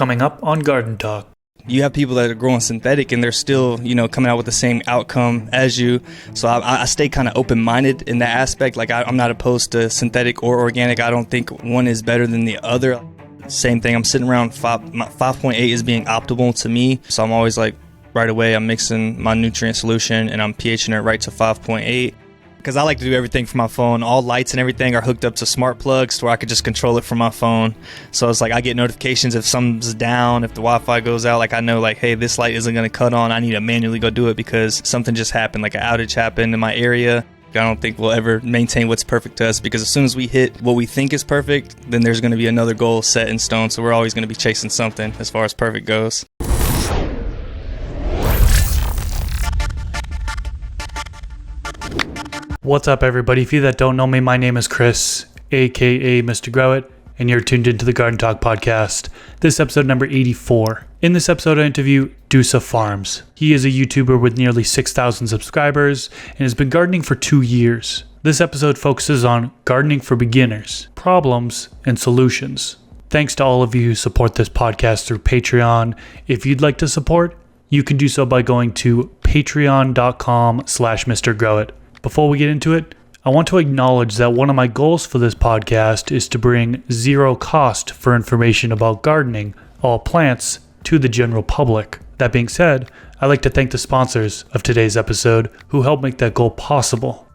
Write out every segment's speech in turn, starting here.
coming up on Garden Talk. You have people that are growing synthetic and they're still, coming out with the same outcome as you. So I stay kind of open-minded in that aspect. Like I'm not opposed to synthetic or organic. I don't think one is better than the other. Same thing. I'm sitting around 5.8 is being optimal to me. So I'm always like right away, I'm mixing my nutrient solution and I'm pHing it right to 5.8. Because I like to do everything from my phone. All lights and everything are hooked up to smart plugs to where I could just control it from my phone. So it's like I get notifications if something's down, if the Wi-Fi goes out. Like I know like, hey, this light isn't going to cut on. I need to manually go do it because something just happened. Like an outage happened in my area. I don't think we'll ever maintain what's perfect to us because as soon as we hit what we think is perfect, then there's going to be another goal set in stone. So we're always going to be chasing something as far as perfect goes. What's up, everybody? For you that don't know me, my name is Chris, aka Mr. Grow It, and you're tuned into the Garden Talk podcast. This is episode number 84. In this episode, I interview Dusa Farms. He is a YouTuber with nearly 6,000 subscribers and has been gardening for 2 years. This episode focuses on gardening for beginners, problems, and solutions. Thanks to all of you who support this podcast through Patreon. If you'd like to support, you can do so by going to patreon.com/MrGrowIt. Before we get into it, I want to acknowledge that one of my goals for this podcast is to bring zero cost for information about gardening, all plants, to the general public. That being said, I'd like to thank the sponsors of today's episode who helped make that goal possible.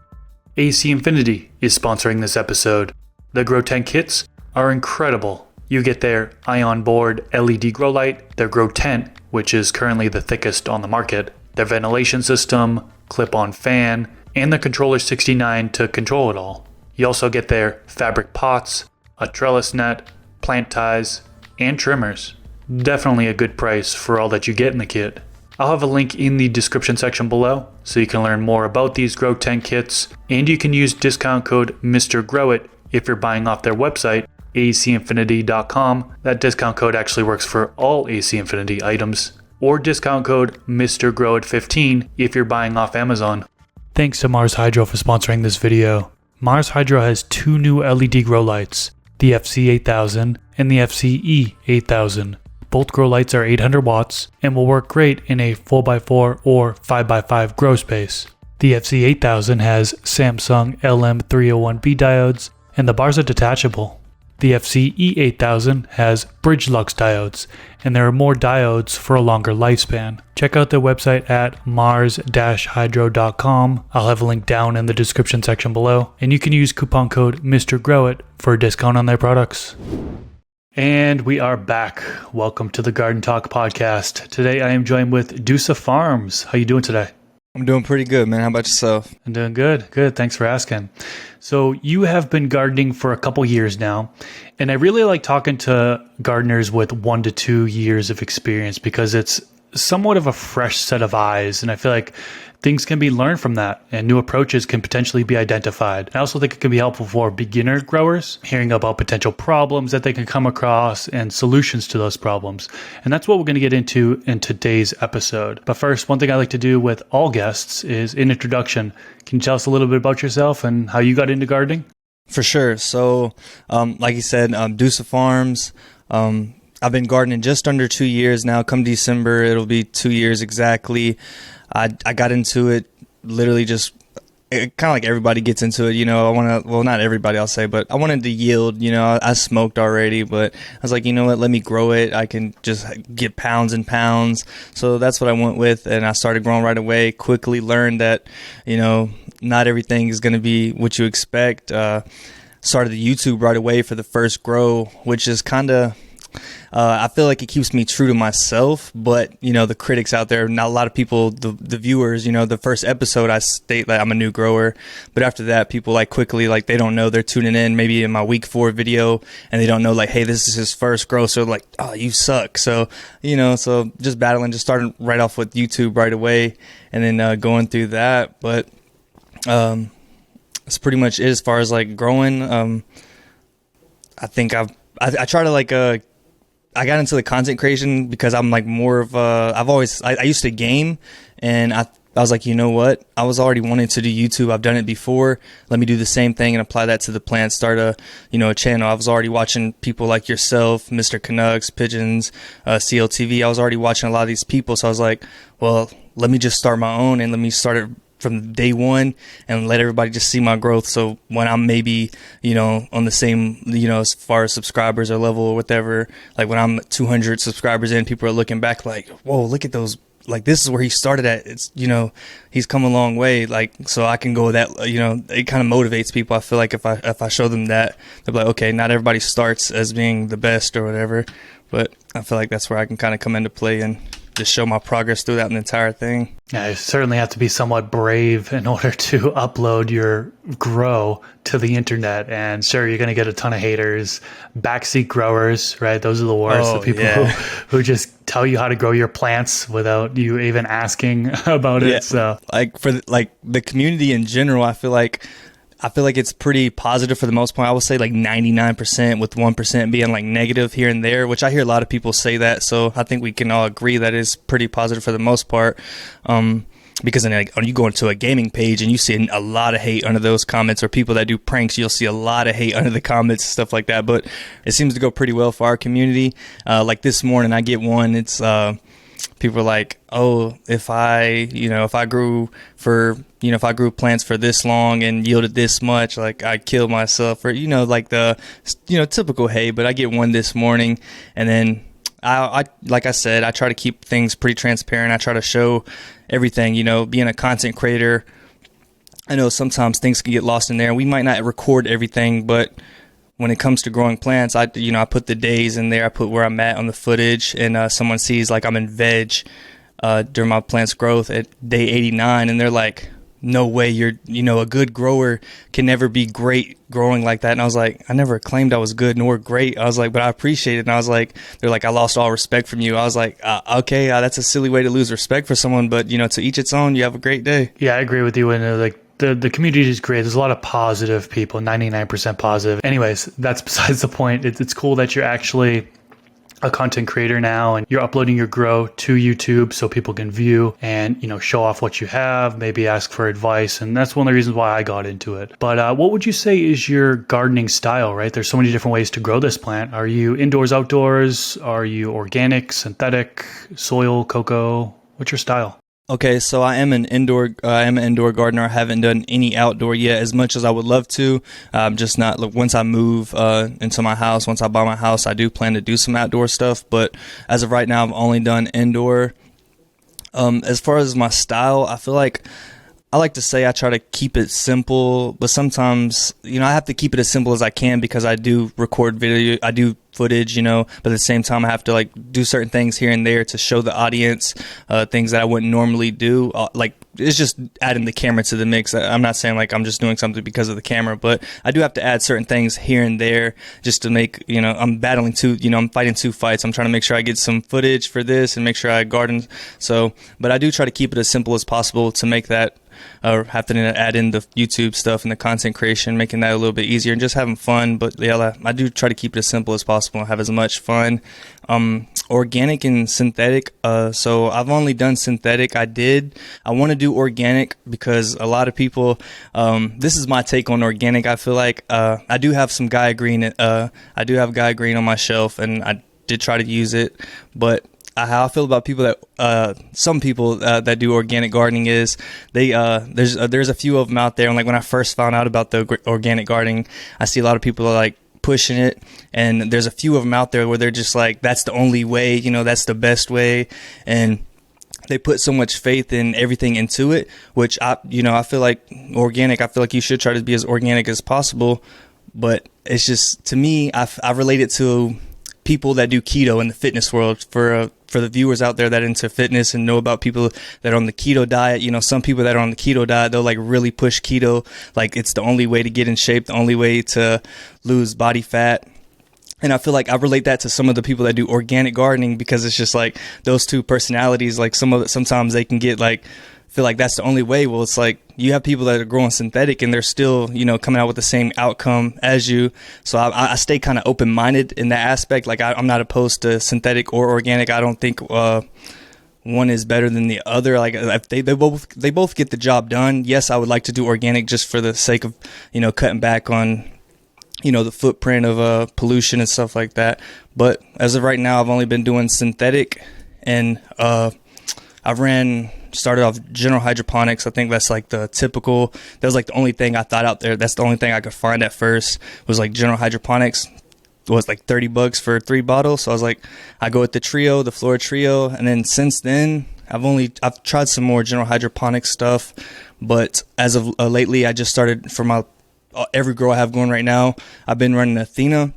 AC Infinity is sponsoring this episode. The Grow Tent kits are incredible. You get their Ion Board LED grow light, their Grow Tent, which is currently the thickest on the market, their ventilation system, clip-on fan, and the Controller 69 to control it all. You also get their fabric pots, a trellis net, plant ties, and trimmers. Definitely a good price for all that you get in the kit. I'll have a link in the description section below so you can learn more about these Grow Tent kits, and you can use discount code MrGrowIt if you're buying off their website, acinfinity.com. That discount code actually works for all AC Infinity items, or discount code MrGrowIt15 if you're buying off Amazon. Thanks to Mars Hydro for sponsoring this video. Mars Hydro has 2 new LED grow lights, the FC8000 and the FCE8000. Both grow lights are 800 watts and will work great in a 4x4 or 5x5 grow space. The FC8000 has Samsung LM301B diodes and the bars are detachable. The FCE8000 has bridge lux diodes, and there are more diodes for a longer lifespan. Check out their website at mars-hydro.com. I'll have a link down in the description section below, and you can use coupon code MrGrowIt for a discount on their products. And we are back. Welcome to the Garden Talk podcast. Today I am joined with Dusa Farms. How you doing today? I'm doing pretty good, man. How about yourself? I'm doing good. Good. Thanks for asking. So you have been gardening for a couple years now, and I really like talking to gardeners with 1 to 2 years of experience because it's somewhat of a fresh set of eyes, and I feel like things can be learned from that and new approaches can potentially be identified. I also think it can be helpful for beginner growers, hearing about potential problems that they can come across and solutions to those problems. And that's what we're going to get into in today's episode. But first, one thing I like to do with all guests is an introduction. Can you tell us a little bit about yourself and how you got into gardening? For sure. So, like you said, Dusa Farms. I've been gardening just under 2 years now. Come December, it'll be 2 years exactly. I got into it literally just kind of like everybody gets into it, I want to, well, not everybody I'll say, but I wanted to yield, I smoked already, but I was like, you know what, let me grow it. I can just get pounds and pounds. So that's what I went with. And I started growing right away, quickly learned that, not everything is going to be what you expect. Started the YouTube right away for the first grow, which is kind of, I feel like it keeps me true to myself, but the critics out there, not a lot of people, the viewers, the first episode I state that I'm a new grower, but after that people quickly they don't know, they're tuning in maybe in my week 4 video and they don't know hey, this is his first grow, so oh, you suck. So so just battling, just starting right off with YouTube right away and then going through that. But that's pretty much it as far as growing. I think I try to I got into the content creation because I'm more of I used to game, and I I was like, you know what? I was already wanting to do YouTube. I've done it before. Let me do the same thing and apply that to the plants. Start a channel. I was already watching people like yourself, Mr. Canucks, Pigeons, CLTV. I was already watching a lot of these people. So I was like, well, let me just start my own and let me start it from day one and let everybody just see my growth. So when I'm maybe, on the same, as far as subscribers or level or whatever, like when I'm 200 subscribers in, people are looking back like, whoa, look at those. Like, this is where he started at. It's, he's come a long way. Like, so I can go that, it kind of motivates people. I feel like if I show them that, they'll be like, okay, not everybody starts as being the best or whatever. But I feel like that's where I can kind of come into play and just show my progress through that entire thing. Yeah, you certainly have to be somewhat brave in order to upload your grow to the internet. And sure, you're going to get a ton of haters, backseat growers, right? Those are the worst. The people who just tell you how to grow your plants without you even asking about it. So, like for the community in general, I feel like it's pretty positive for the most part. I would say like 99%, with 1% being like negative here and there, which I hear a lot of people say that. So I think we can all agree that is pretty positive for the most part. Because then, like, when you go into a gaming page and you see a lot of hate under those comments, or people that do pranks, you'll see a lot of hate under the comments, stuff like that. But it seems to go pretty well for our community. Like this morning, I get one. It's people are like, oh, if I grew plants for this long and yielded this much, like I'd kill myself, or like the typical hate. But I get one this morning, and then I like I said, I try to keep things pretty transparent. I try to show everything. Being a content creator, I know sometimes things can get lost in there. We might not record everything, but when it comes to growing plants, I put the days in there. I put where I'm at on the footage, and someone sees like I'm in veg during my plant's growth at day 89, and they're like, no way, you're a good grower can never be great growing like that. And I was like, I never claimed I was good nor great. I was like, but I appreciate it. And I was like, they're like, I lost all respect from you. I was like, okay, that's a silly way to lose respect for someone, but to each its own. You have a great day. Yeah, I agree with you. And like the community is great. There's a lot of positive people, 99% positive. Anyways, that's besides the point. It's cool that you're actually a content creator now and you're uploading your grow to YouTube so people can view and, show off what you have, maybe ask for advice. And that's one of the reasons why I got into it. But what would you say is your gardening style, right? There's so many different ways to grow this plant. Are you indoors, outdoors? Are you organic, synthetic, soil, cocoa? What's your style? Okay, so I am an indoor gardener. I haven't done any outdoor yet, as much as I would love to. Just not. Look, once I move into my house, once I buy my house, I do plan to do some outdoor stuff. But as of right now, I've only done indoor. As far as my style, I feel like I like to say I try to keep it simple, but sometimes, I have to keep it as simple as I can because I do record video, I do footage, but at the same time I have to like do certain things here and there to show the audience things that I wouldn't normally do. Like, it's just adding the camera to the mix. I'm not saying like I'm just doing something because of the camera, but I do have to add certain things here and there just to make, I'm battling I'm fighting two fights. I'm trying to make sure I get some footage for this and make sure I garden. So, but I do try to keep it as simple as possible to make that, or have to add in the YouTube stuff and the content creation, making that a little bit easier and just having fun. But yeah, I do try to keep it as simple as possible and have as much fun. Organic and synthetic. So I've only done synthetic. I want to do organic because a lot of people, this is my take on organic. I feel like, I do have some Gaia Green. I do have Gaia Green on my shelf and I did try to use it, but how I feel about people that some people that do organic gardening is there's a few of them out there, and like when I first found out about the organic gardening, I see a lot of people are like pushing it, and there's a few of them out there where they're just like, that's the only way, that's the best way, and they put so much faith in everything into it, which I feel like organic, I feel like you should try to be as organic as possible, but it's just, to me, I relate it to people that do keto in the fitness world. For the viewers out there that are into fitness and know about people that are on the keto diet, some people that are on the keto diet, they'll like really push keto, like it's the only way to get in shape, the only way to lose body fat. And I feel like I relate that to some of the people that do organic gardening, because it's just like those two personalities, like sometimes they can get like, feel like that's the only way. Well, it's like you have people that are growing synthetic and they're still, coming out with the same outcome as you. So I stay kind of open-minded in that aspect. Like I'm not opposed to synthetic or organic. I don't think one is better than the other. Like if they both get the job done. Yes, I would like to do organic just for the sake of, cutting back on, the footprint of pollution and stuff like that. But as of right now, I've only been doing synthetic, and started off general hydroponics. I think that's like the typical, that was like the only thing I thought out there. That's the only thing I could find at first, was like general hydroponics. It was like $30 for 3 bottles. So I was like, I go with the Flora Trio. And then since then, I've tried some more general hydroponics stuff. But as of lately, I just started for my every grow I have going right now. I've been running Athena.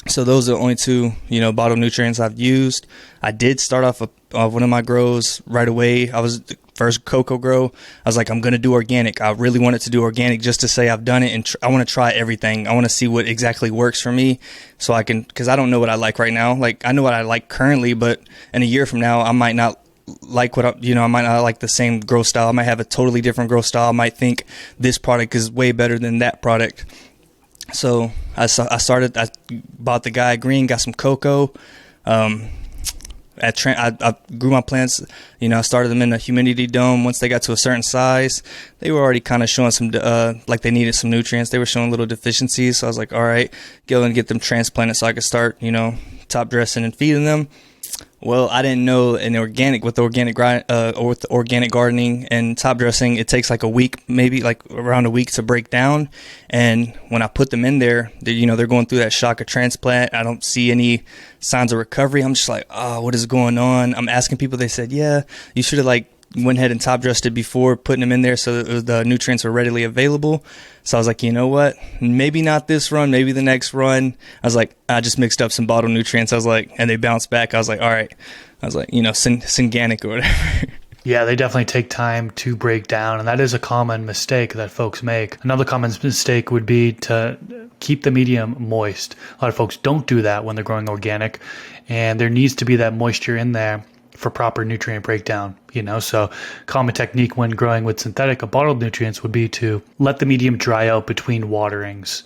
So those are the only 2, bottle nutrients I've used. I did start off one of my grows right away. I was the first Coco grow. I was like, I'm going to do organic. I really wanted to do organic just to say I've done it, and I want to try everything. I want to see what exactly works for me, so I can, because I don't know what I like right now. Like, I know what I like currently, but in a year from now, I might not like I might not like the same grow style. I might have a totally different grow style. I might think this product is way better than that product. So I bought the Gaia Green, got some Coco. I grew my plants, I started them in a humidity dome. Once they got to a certain size, they were already kind of showing some, like they needed some nutrients. They were showing little deficiencies. So I was like, all right, go and get them transplanted so I could start, top dressing and feeding them. Well, I didn't know with the organic gardening and top dressing, it takes like a week, maybe like around a week to break down. And when I put them in there, they're going through that shock of transplant. I don't see any signs of recovery. I'm just like, oh, what is going on? I'm asking people. They said, yeah, you should have went ahead and top dressed it before putting them in there so that the nutrients were readily available. So I was like, you know what? Maybe not this run, maybe the next run. I was like, I just mixed up some bottle nutrients. I was like, and they bounced back. I was like, all right. I was like, Synganic or whatever. Yeah, they definitely take time to break down, and that is a common mistake that folks make. Another common mistake would be to keep the medium moist. A lot of folks don't do that when they're growing organic, and there needs to be that moisture in there for proper nutrient breakdown, so common technique when growing with synthetic or bottled nutrients would be to let the medium dry out between waterings.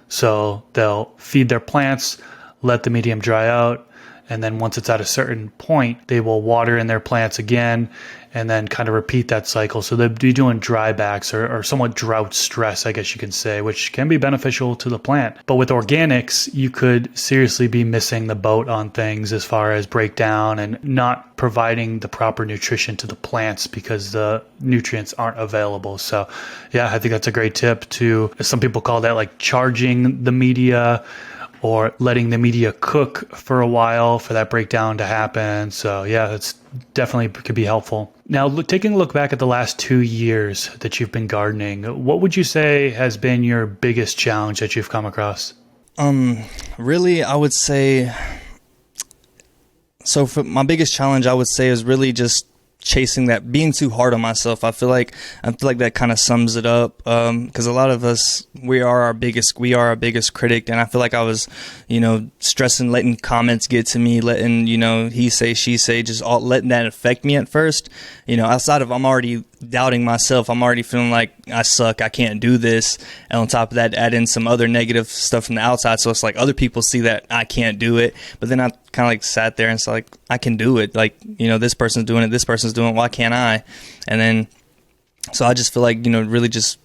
So they'll feed their plants, let the medium dry out, and then once it's at a certain point, they will water in their plants again and then kind of repeat that cycle. So they'll be doing drybacks or somewhat drought stress, I guess you can say, which can be beneficial to the plant. But with organics, you could seriously be missing the boat on things as far as breakdown and not providing the proper nutrition to the plants because the nutrients aren't available. So yeah, I think that's a great tip to, some people call that like charging the media, or letting the media cook for a while for that breakdown to happen. So yeah, that's definitely could be helpful. Now, taking a look back at the last 2 years that you've been gardening, what would you say has been your biggest challenge that you've come across? Really, I would say, so for my biggest challenge, I would say is really just chasing that, being too hard on myself. I feel like that kind of sums it up, because a lot of us, we are our biggest critic, and I feel like I was stressing, letting comments get to me, letting he say, she say, just all letting that affect me at first. Outside of, I'm already doubting myself, I'm already feeling like I suck, I can't do this, and on top of that, add in some other negative stuff from the outside. So it's like other people see that I can't do it, but then I kind of like sat there and it's like, I can do it. Like, this person's doing it, this person's doing it, why can't I? And then, so I just feel like, really just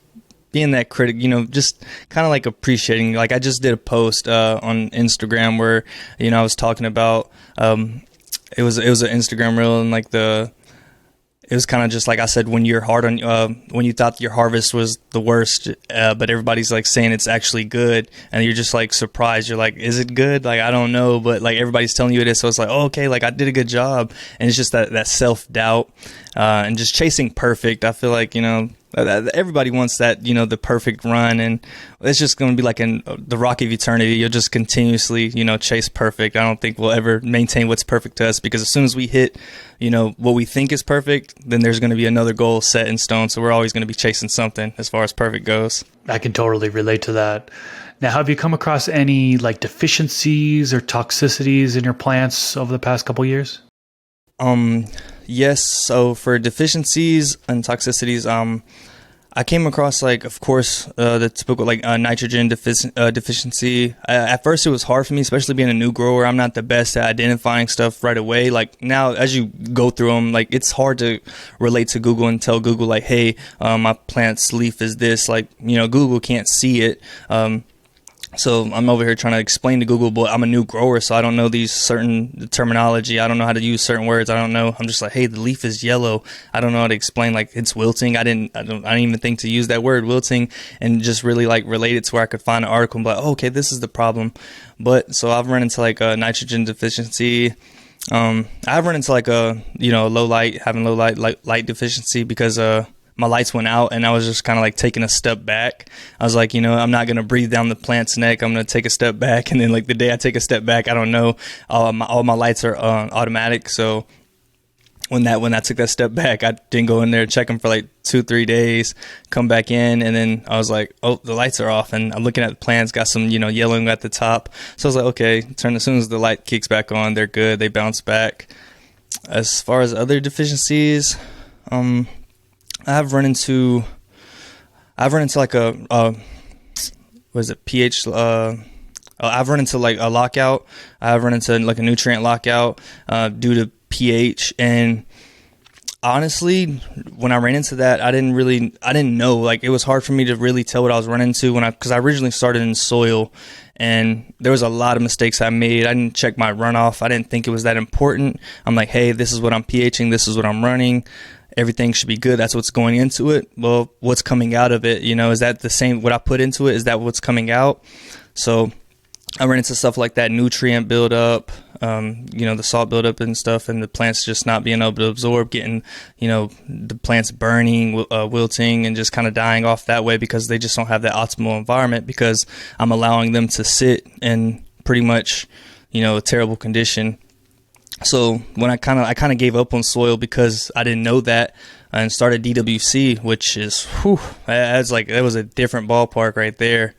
being that critic, just kind of like appreciating, like I just did a post on Instagram where, I was talking about, it was an Instagram reel, and like it was kind of just like I said, when you're hard on, when you thought your harvest was the worst, but everybody's like saying it's actually good, and you're just like surprised. You're like, is it good? Like, I don't know, but like everybody's telling you it is. So it's like, oh, okay, like I did a good job. And it's just that self-doubt, and just chasing perfect. I feel like, everybody wants that, the perfect run, and it's just going to be like in the Rock of Eternity. You'll just continuously, chase perfect. I don't think we'll ever maintain what's perfect to us, because as soon as we hit, what we think is perfect, then there's going to be another goal set in stone. So we're always going to be chasing something as far as perfect goes. I can totally relate to that. Now, have you come across any like deficiencies or toxicities in your plants over the past couple years? Yes. So for deficiencies and toxicities, I came across, like, of course, the typical, like, nitrogen deficiency. At first, it was hard for me, especially being a new grower. I'm not the best at identifying stuff right away. Like, now, as you go through them, like, it's hard to relate to Google and tell Google, like, hey, my plant's leaf is this. Like, Google can't see it. So I'm over here trying to explain to Google, but I'm a new grower, so I don't know these certain terminology. I don't know how to use certain words. I don't know. I'm just like, hey, the leaf is yellow. I don't know how to explain, like, it's wilting. I didn't even think to use that word, wilting, and just really, like, relate it to where I could find an article and be like, oh, okay, this is the problem. But so I've run into, like, a nitrogen deficiency. I've run into, like, a low light deficiency because my lights went out, and I was just kind of like taking a step back. I was like, I'm not going to breathe down the plant's neck. I'm going to take a step back. And then, like, the day I take a step back, I don't know, all my lights are automatic. So when I took that step back, I didn't go in there, check them for like 2-3 days, come back in. And then I was like, oh, the lights are off. And I'm looking at the plants, got some, yellowing at the top. So I was like, okay, as soon as the light kicks back on, they're good. They bounce back. As far as other deficiencies, I've run into like pH? I've run into like a lockout. I've run into like a nutrient lockout due to pH. And honestly, when I ran into that, I didn't know. Like, it was hard for me to really tell what I was running into because I originally started in soil, and there was a lot of mistakes I made. I didn't check my runoff. I didn't think it was that important. I'm like, hey, this is what I'm pHing. This is what I'm running. Everything should be good. That's what's going into it. Well, what's coming out of it? Is that the same? What I put into it, is that what's coming out? So I ran into stuff like that, nutrient buildup, the salt buildup and stuff, and the plants just not being able to absorb, getting, the plants burning, wilting, and just kind of dying off that way because they just don't have that optimal environment because I'm allowing them to sit in pretty much, a terrible condition. So when I kind of gave up on soil because I didn't know that, and started DWC, which is, that was a different ballpark right there.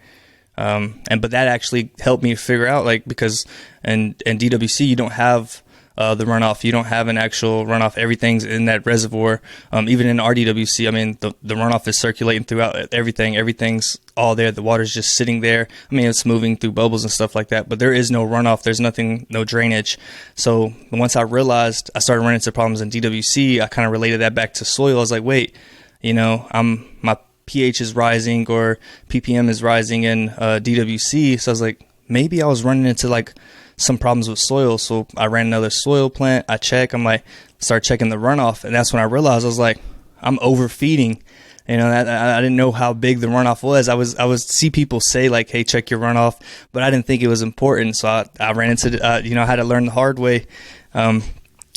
But that actually helped me figure out, like, because in DWC you don't have the runoff. You don't have an actual runoff. Everything's in that reservoir. Even in RDWC, I mean, the runoff is circulating throughout everything. Everything's all there. The water's just sitting there. I mean, it's moving through bubbles and stuff like that, but there is no runoff. There's nothing, no drainage. So once I realized I started running into problems in DWC, I kind of related that back to soil. I was like, wait, my pH is rising or ppm is rising in DWC. So I was like, maybe I was running into like some problems with soil. So I ran another soil plant. I start checking the runoff, and that's when I realized I was like, I'm overfeeding. I didn't know how big the runoff was. I was see people say like, hey, check your runoff, but I didn't think it was important. So I ran into I had to learn the hard way. But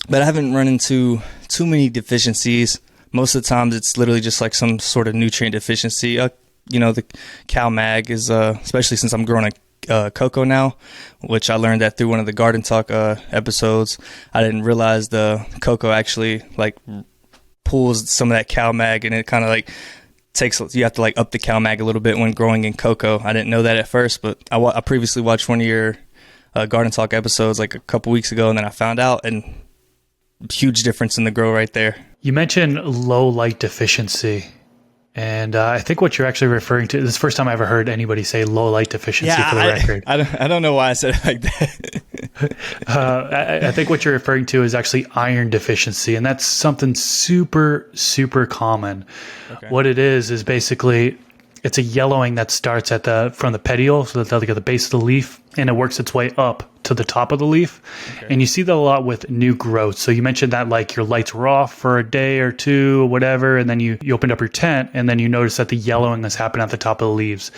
I haven't run into too many deficiencies. Most of the times it's literally just like some sort of nutrient deficiency. The cow mag is, especially since I'm growing a Coco now, which I learned that through one of the Garden Talk episodes. I didn't realize the Coco actually like pulls some of that cow mag, and it kind of like you have to like up the cow mag a little bit when growing in Coco. I didn't know that at first, but I previously watched one of your Garden Talk episodes like a couple weeks ago, and then I found out, and huge difference in the grow right there. You mentioned low light deficiency, and I think what you're actually referring to, this is the first time I ever heard anybody say low light deficiency for the record. I don't know why I said it like that. I think what you're referring to is actually iron deficiency, and that's something super, super common. Okay. What it is basically, it's a yellowing that starts from the petiole, so that's like at the base of the leaf, and it works its way up to the top of the leaf. Okay. And you see that a lot with new growth. So you mentioned that like your lights were off for a day or two or whatever, and then you opened up your tent, and then you notice that the yellowing has happened at the top of the leaves.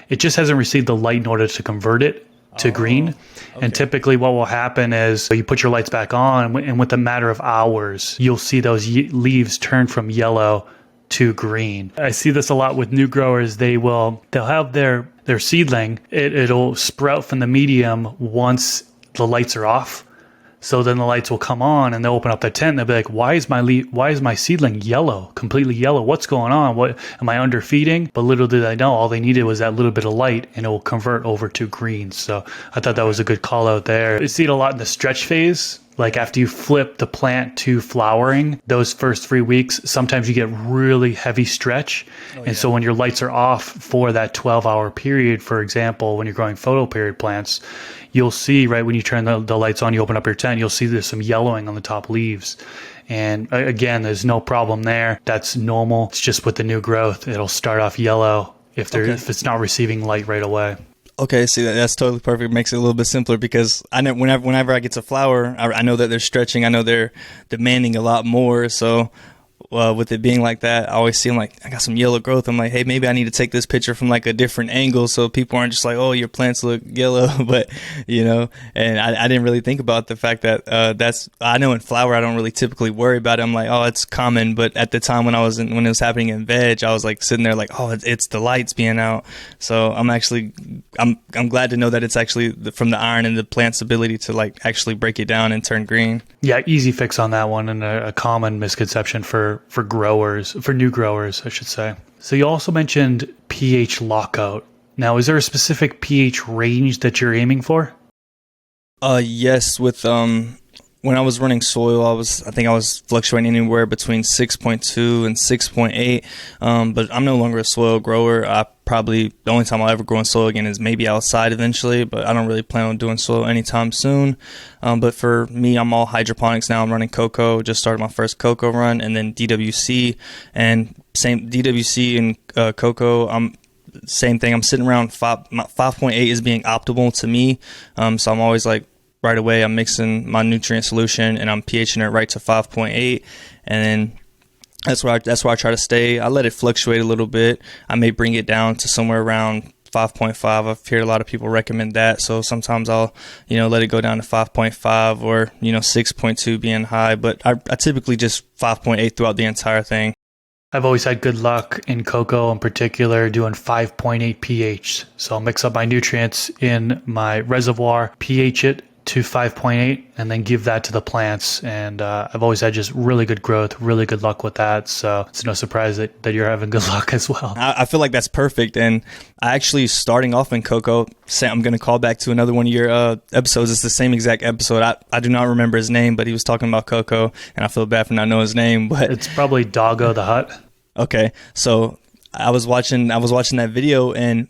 It just hasn't received the light in order to convert it to green. Okay. And typically what will happen is you put your lights back on, and with a matter of hours, you'll see those leaves turn from yellow to green. I see this a lot with new growers. They'll have their seedling. It'll sprout from the medium once the lights are off. So then the lights will come on and they'll open up their tent and they'll be like, why is my seedling yellow, completely yellow? What's going on? What am I underfeeding? But little did I know, all they needed was that little bit of light and it will convert over to green. So I thought that was a good call out there. You see it a lot in the stretch phase. Like after you flip the plant to flowering, those first 3 weeks, sometimes you get really heavy stretch. So when your lights are off for that 12-hour period, for example, when you're growing photoperiod plants, you'll see right when you turn the lights on, you open up your tent, you'll see there's some yellowing on the top leaves. And again, there's no problem there. That's normal. It's just with the new growth, it'll start off yellow if it's not receiving light right away. Okay, see, that's totally perfect. It makes it a little bit simpler because I know whenever I get to flower, I know that they're stretching. I know they're demanding a lot more. So with it being like that, I always see them like, I got some yellow growth. I'm like, hey, maybe I need to take this picture from like a different angle so people aren't just like, oh, your plants look yellow. But, and I didn't really think about the fact that I know in flower, I don't really typically worry about it. I'm like, oh, it's common. But at the time when it was happening in veg, I was like sitting there like, oh, it's the lights being out. So I'm glad to know that it's actually from the iron and the plant's ability to like actually break it down and turn green. Yeah, easy fix on that one, and a common misconception for new growers, I should say. So you also mentioned pH lockout. Now, is there a specific pH range that you're aiming for? Yes, with when I was running soil, I think I was fluctuating anywhere between 6.2 and 6.8. But I'm no longer a soil grower. The only time I'll ever grow in soil again is maybe outside eventually, but I don't really plan on doing soil anytime soon. But for me, I'm all hydroponics now. I'm running Coco, just started my first Coco run, and then DWC, and same DWC and Coco. Same thing. I'm sitting around 5.8 is being optimal to me. So I'm always like, right away, I'm mixing my nutrient solution and I'm pHing it right to 5.8, and then that's where I try to stay. I let it fluctuate a little bit. I may bring it down to somewhere around 5.5. I've heard a lot of people recommend that, so sometimes I'll let it go down to 5.5 or 6.2 being high, but I typically just 5.8 throughout the entire thing. I've always had good luck in Coco in particular doing 5.8 pH. So I'll mix up my nutrients in my reservoir, pH it to 5.8, and then give that to the plants. And I've always had just really good growth, really good luck with that. So it's no surprise that you're having good luck as well. I feel like that's perfect. And I actually, starting off in Coco, I'm going to call back to another one of your episodes. It's the same exact episode. I do not remember his name, but he was talking about Coco, and I feel bad for not knowing his name. But it's probably Doggo the Hut. Okay, so I was watching that video, and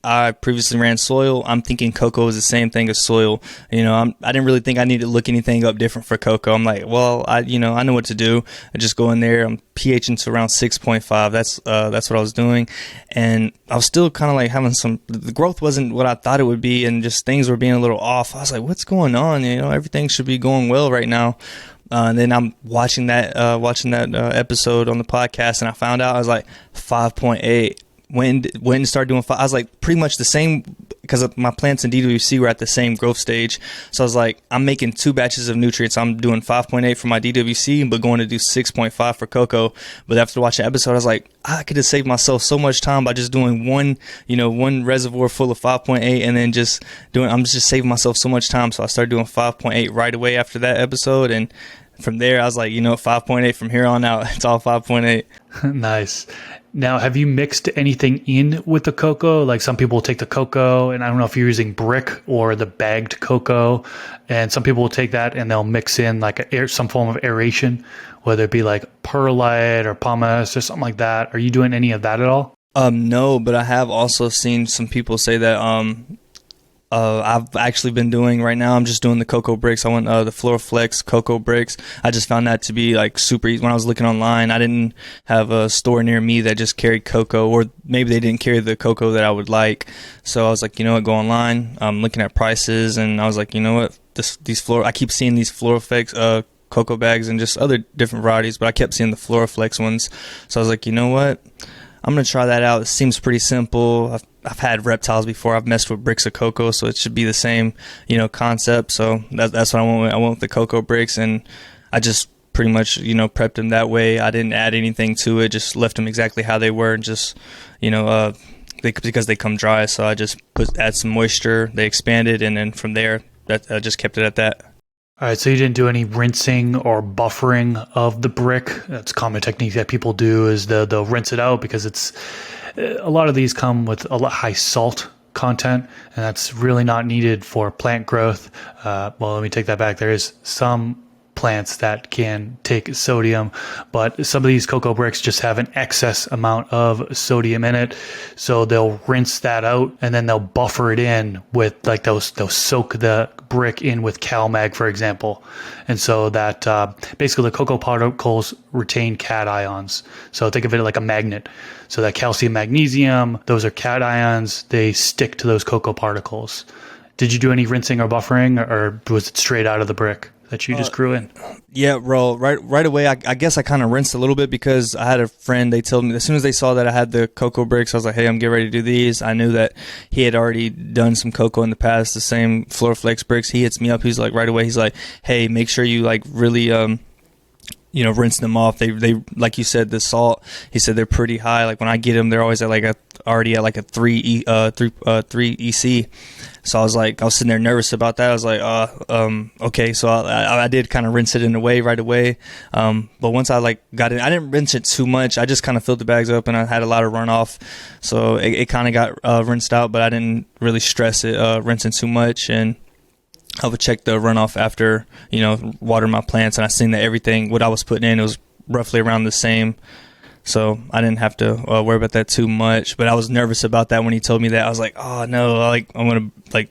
I previously ran soil. I'm thinking Coco is the same thing as soil. I didn't really think I needed to look anything up different for Coco. I'm like, well, I know what to do. I just go in there. I'm pHing to around 6.5. That's what I was doing, and I was still kind of like having the growth wasn't what I thought it would be, and just things were being a little off. I was like, what's going on? Everything should be going well right now. And then I'm watching that episode on the podcast, and I found out I was like 5.8. When to start doing 5, I was like pretty much the same, because my plants in DWC were at the same growth stage. So I was like, I'm making 2 batches of nutrients. I'm doing 5.8 for my DWC, but going to do 6.5 for Coco. But after watching the episode, I was like, I could have saved myself so much time by just doing one reservoir full of 5.8, and then I'm just saving myself so much time. So I started doing 5.8 right away after that episode, and from there I was like, 5.8 from here on out. It's all 5.8. Nice. Now, have you mixed anything in with the Coco? Like some people will take the Coco, and I don't know if you're using brick or the bagged Coco, and some people will take that and they'll mix in like some form of aeration, whether it be like perlite or pumice or something like that. Are you doing any of that at all? No, but I have also seen some people say that I've actually been doing right now. I'm just doing the Coco bricks. I went the Floraflex Coco bricks. I just found that to be like super easy. When I was looking online, I didn't have a store near me that just carried Coco, or maybe they didn't carry the Coco that I would like. So I was like, go online. I'm looking at prices, and I was like, I keep seeing these Floraflex Coco bags and just other different varieties, but I kept seeing the Floraflex ones. So I was like, I'm going to try that out. It seems pretty simple. I've had reptiles before. I've messed with bricks of Coco, so it should be the same, concept. So that's what I went with. I went with the Coco bricks, and I just pretty much, prepped them that way. I didn't add anything to it. Just left them exactly how they were, and just, because they come dry. So I just add some moisture. They expanded, and then from there, I just kept it at that. All right, so you didn't do any rinsing or buffering of the brick. That's a common technique that people do is they'll rinse it out because a lot of these come with a lot high salt content, and that's really not needed for plant growth. Well, let me take that back. There is some plants that can take sodium, but some of these cocoa bricks just have an excess amount of sodium in it, so they'll rinse that out and then they'll buffer it in with like they'll soak the brick in with CalMag, for example, and so that basically the cocoa particles retain cations. So think of it like a magnet. So that calcium, magnesium, those are cations. They stick to those cocoa particles. Did you do any rinsing or buffering, or was it straight out of the brick that you just grew in? Yeah, bro. Right away, I guess I kind of rinsed a little bit because I had a friend. They told me as soon as they saw that I had the cocoa bricks, I was like, "Hey, I'm getting ready to do these." I knew that he had already done some cocoa in the past, the same Floorflex bricks. He hits me up. He's like, right away, he's like, "Hey, make sure you like really rinse them off. They like you said, the salt. He said they're pretty high. Like when I get them, they're always at already at like a 3 EC. So I was sitting there nervous about that. I was like, okay. So I did kind of rinse it in a way right away. But once I got it, I didn't rinse it too much. I just kind of filled the bags up and I had a lot of runoff. So it kind of got rinsed out, but I didn't really stress it, rinsing too much. And I would check the runoff after, water my plants. And I seen that everything, what I was putting in, it was roughly around the same. So I didn't have to worry about that too much. But I was nervous about that when he told me that. I was like, oh, no, I'm going to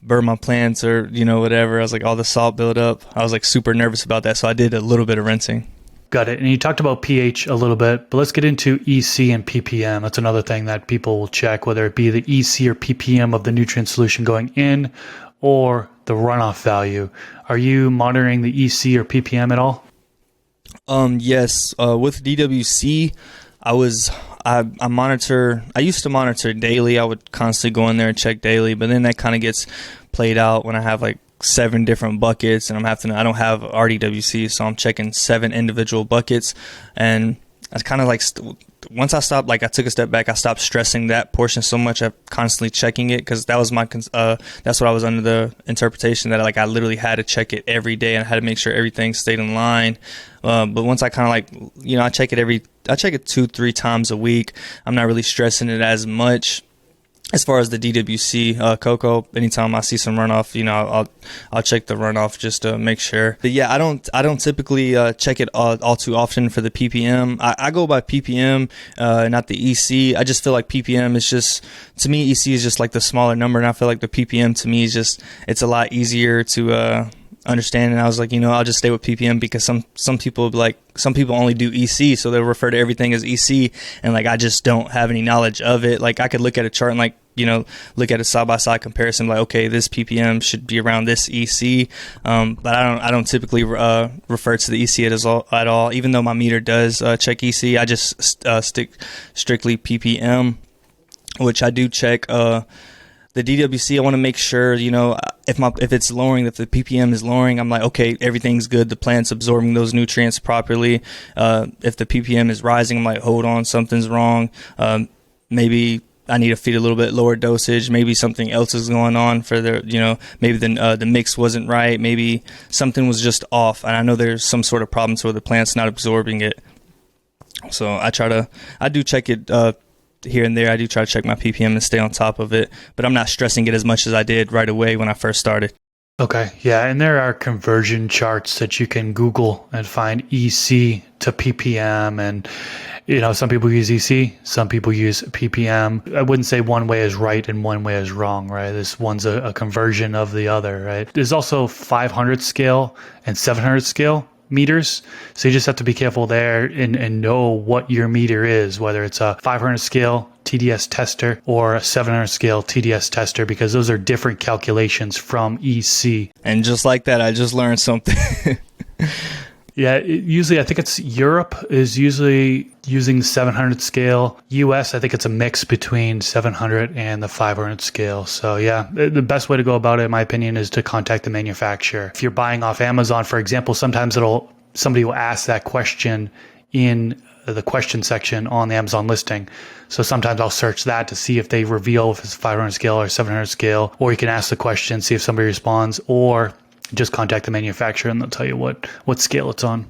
burn my plants or, whatever. I was like, all the salt build up. I was super nervous about that. So I did a little bit of rinsing. Got it. And you talked about pH a little bit, but let's get into EC and ppm. That's another thing that people will check, whether it be the EC or ppm of the nutrient solution going in or the runoff value. Are you monitoring the EC or ppm at all? Yes. With DWC, I used to monitor daily. I would constantly go in there and check daily, but then that kind of gets played out when I have 7 different buckets and I don't have RDWC, so I'm checking 7 individual buckets. And I kind of once I stopped, I took a step back, I stopped stressing that portion so much. I'm constantly checking it because that was that's what I was under the interpretation that I literally had to check it every day and I had to make sure everything stayed in line. But once I kind of I check it 2-3 times a week. I'm not really stressing it as much. As far as the DWC cocoa, anytime I see some runoff, I'll check the runoff just to make sure. But yeah, I don't typically check it all too often for the ppm. I go by ppm, not the EC. I just feel like ppm is just, to me, EC is just the smaller number, and I feel like the ppm to me is just, it's a lot easier to understand. And I was I'll just stay with ppm because some people some people only do EC, so they'll refer to everything as EC, and I just don't have any knowledge of it. I could look at a chart and look at a side-by-side comparison, okay, this ppm should be around this EC, but I don't typically refer to the EC at all. Even though my meter does check EC, I just stick strictly ppm, which I do check. The DWC, I want to make sure, if it's lowering, if the ppm is lowering, I'm okay, everything's good. The plant's absorbing those nutrients properly. If the ppm is rising, I'm hold on, something's wrong. Maybe I need to feed a little bit lower dosage. Maybe something else is going on for maybe the mix wasn't right. Maybe something was just off. And I know there's some sort of problem where the plant's not absorbing it. So I do check it, here and there. I do try to check my ppm and stay on top of it, but I'm not stressing it as much as I did right away when I first started. Okay, yeah, and there are conversion charts that you can Google and find EC to ppm, and some people use EC, some people use ppm. I wouldn't say one way is right and one way is wrong, right? This one's a conversion of the other, right? There's also 500 scale and 700 scale meters, so you just have to be careful there and know what your meter is, whether it's a 500 scale TDS tester or a 700 scale TDS tester, because those are different calculations from EC. And just like that, I just learned something. Yeah, usually I think it's Europe is usually using 700 scale. US, I think it's a mix between 700 and the 500 scale. So yeah, the best way to go about it, in my opinion, is to contact the manufacturer. If you're buying off Amazon, for example, sometimes somebody will ask that question in the question section on the Amazon listing. So sometimes I'll search that to see if they reveal if it's 500 scale or 700 scale, or you can ask the question, see if somebody responds, or just contact the manufacturer and they'll tell you what scale it's on.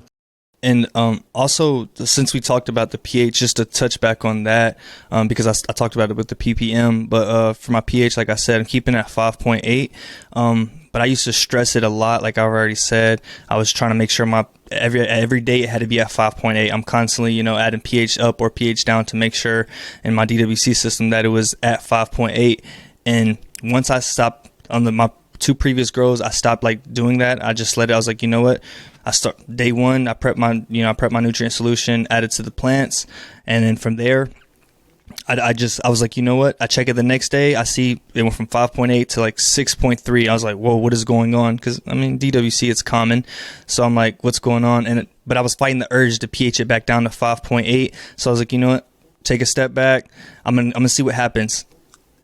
And also, since we talked about the pH, just to touch back on that, because I talked about it with the ppm, but for my pH, like I said, I'm keeping it at 5.8. But I used to stress it a lot, like I've already said. I was trying to make sure my every day it had to be at 5.8. I'm constantly, adding pH up or pH down to make sure in my DWC system that it was at 5.8. And once I stopped on my 2 previous grows, I stopped like doing that. I just let it. I was like, you know what? I start day 1. I prep my nutrient solution, add it to the plants, and then from there, I was like, you know what? I check it the next day. I see it went from 5.8 to like 6.3. I was like, whoa, what is going on? Because DWC, it's common. So I'm like, what's going on? But I was fighting the urge to pH it back down to 5.8. So I was like, you know what? Take a step back. I'm gonna see what happens.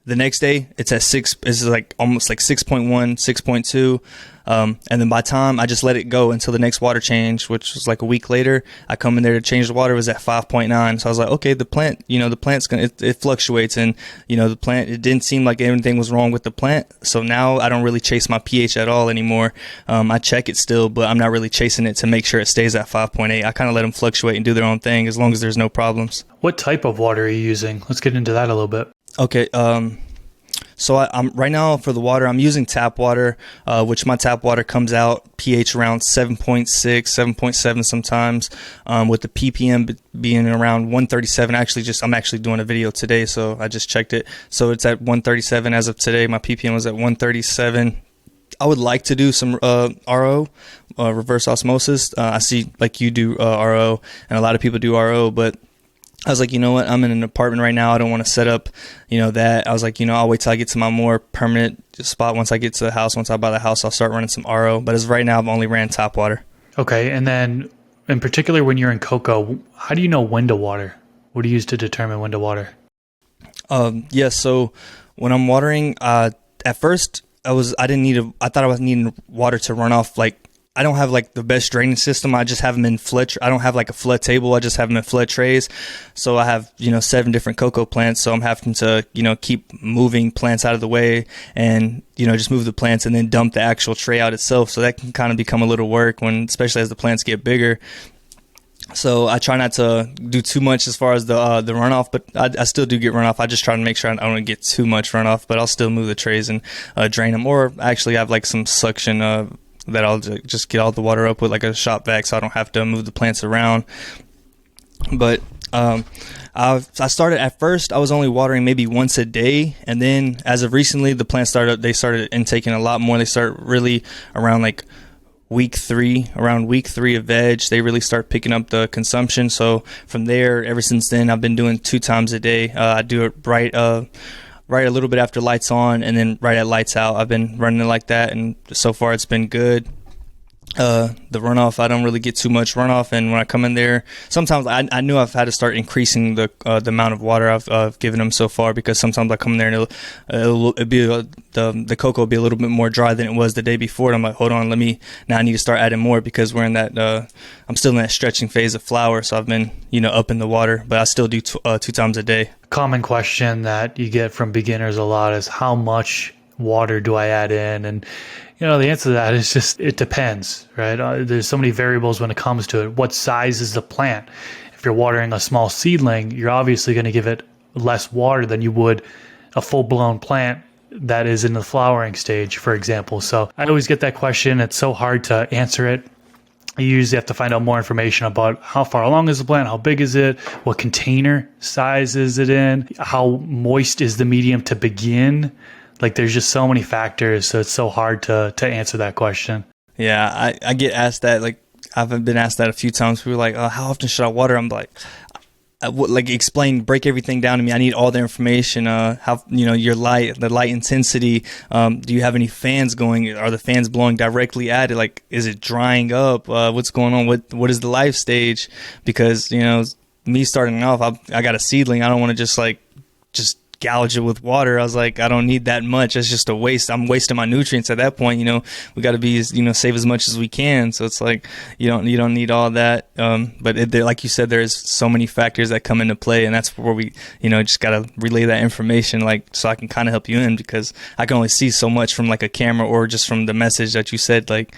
The next day, it's at 6. It's like almost like 6.1, 6.2. And then by time I just let it go until the next water change, which was like a week later, I come in there to change the water, it was at 5.9. So I was like, okay, the plant, the plant's it fluctuates, and the plant, it didn't seem like anything was wrong with the plant. So now I don't really chase my pH at all anymore. I check it still, but I'm not really chasing it to make sure it stays at 5.8. I kind of let them fluctuate and do their own thing as long as there's no problems. What type of water are you using? Let's get into that a little bit. Okay. So I'm right now for the water, I'm using tap water, which my tap water comes out pH around 7.6, 7.7 sometimes, with the ppm being around 137. I'm actually doing a video today, so I just checked it. So it's at 137 as of today. My ppm was at 137. I would like to do some RO, reverse osmosis. I see like you do RO, and a lot of people do RO, but I was like, you know what? I'm in an apartment right now. I don't want to set up, that. I was like, I'll wait till I get to my more permanent spot. Once I get to the house, once I buy the house, I'll start running some RO. But as of right now, I've only ran tap water. Okay. And then in particular, when you're in Coco, how do you know when to water? What do you use to determine when to water? So when I'm watering, at first I thought I was needing water to run off. Like, I don't have like the best drainage system. I just have them in flood. I don't have like a flood table. I just have them in flood trays. So I have, 7 different cocoa plants. So I'm having to, keep moving plants out of the way and, just move the plants and then dump the actual tray out itself. So that can kind of become a little work especially as the plants get bigger. So I try not to do too much as far as the runoff, but I still do get runoff. I just try to make sure I don't get too much runoff, but I'll still move the trays and drain them. Or actually I have like some suction that I'll just get all the water up with like a shop vac, so I don't have to move the plants around. But I started at first, I was only watering maybe once a day, and then as of recently, the plants started intaking a lot more. They start really around like week 3 of veg, they really start picking up the consumption. So from there, ever since then, I've been doing 2 times a day. I do it right a little bit after lights on, and then right at lights out. I've been running it like that, and so far it's been good. The runoff, I don't really get too much runoff, and when I come in there, sometimes I knew I've had to start increasing the amount of water I've given them so far, because sometimes I come in there and the cocoa will be a little bit more dry than it was the day before, and I'm like, hold on, I need to start adding more, because we're in that I'm still in that stretching phase of flower, so I've been upping the water, but I still do 2 times a day. Common question that you get from beginners a lot is, how much water do I add in? And the answer to that is just, it depends, right? There's so many variables when it comes to it. What size is the plant? If you're watering a small seedling, you're obviously going to give it less water than you would a full-blown plant that is in the flowering stage, for example. So I always get that question. It's so hard to answer it. You usually have to find out more information about how far along is the plant, how big is it, what container size is it in, how moist is the medium to begin. Like, there's just so many factors, so it's so hard to answer that question. Yeah, I get asked that. Like, I've been asked that a few times. People are like, how often should I water? I'm like, break everything down to me. I need all the information. How, your light, the light intensity. Do you have any fans going? Are the fans blowing directly at it? Like, is it drying up? What's going on? What is the life stage? Because, me starting off, I got a seedling. I don't want to just gouge it with water. I was like, I don't need that much. It's just a waste. I'm wasting my nutrients at that point. We got to be, save as much as we can. So it's like, you don't need all that. But like you said, there's so many factors that come into play, and that's where we, just got to relay that information, like, so I can kind of help you in, because I can only see so much from like a camera or just from the message that you said. Like,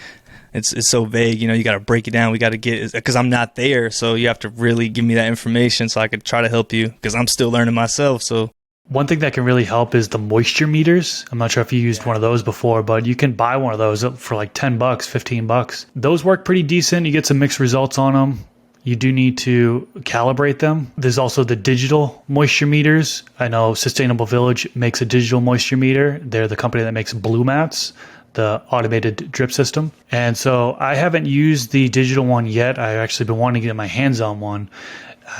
it's so vague, you got to break it down. We got to get, because I'm not there. So you have to really give me that information so I could try to help you, because I'm still learning myself. So one thing that can really help is the moisture meters. I'm not sure if you used one of those before, but you can buy one of those for like $10, $15. Those work pretty decent. You get some mixed results on them. You do need to calibrate them. There's also the digital moisture meters. I know Sustainable Village makes a digital moisture meter. They're the company that makes Blue Mats, the automated drip system. And so I haven't used the digital one yet. I've actually been wanting to get my hands on one.